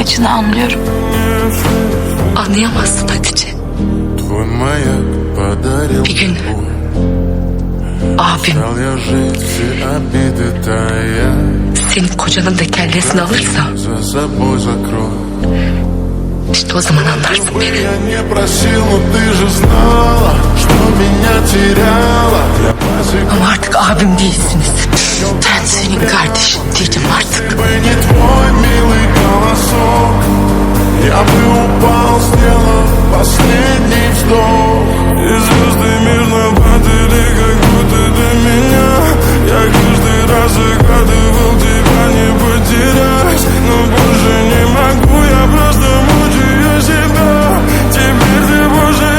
acını anlıyorum. Anlayamazsın Hatice. Bir gün abim senin kocanın da kellesini alırsa işte o zaman anlarsın beni. Ama artık abim değilsiniz. Ben senin kardeşin değilim artık. Я бы упал, сделав последний вздох, и звезды мирно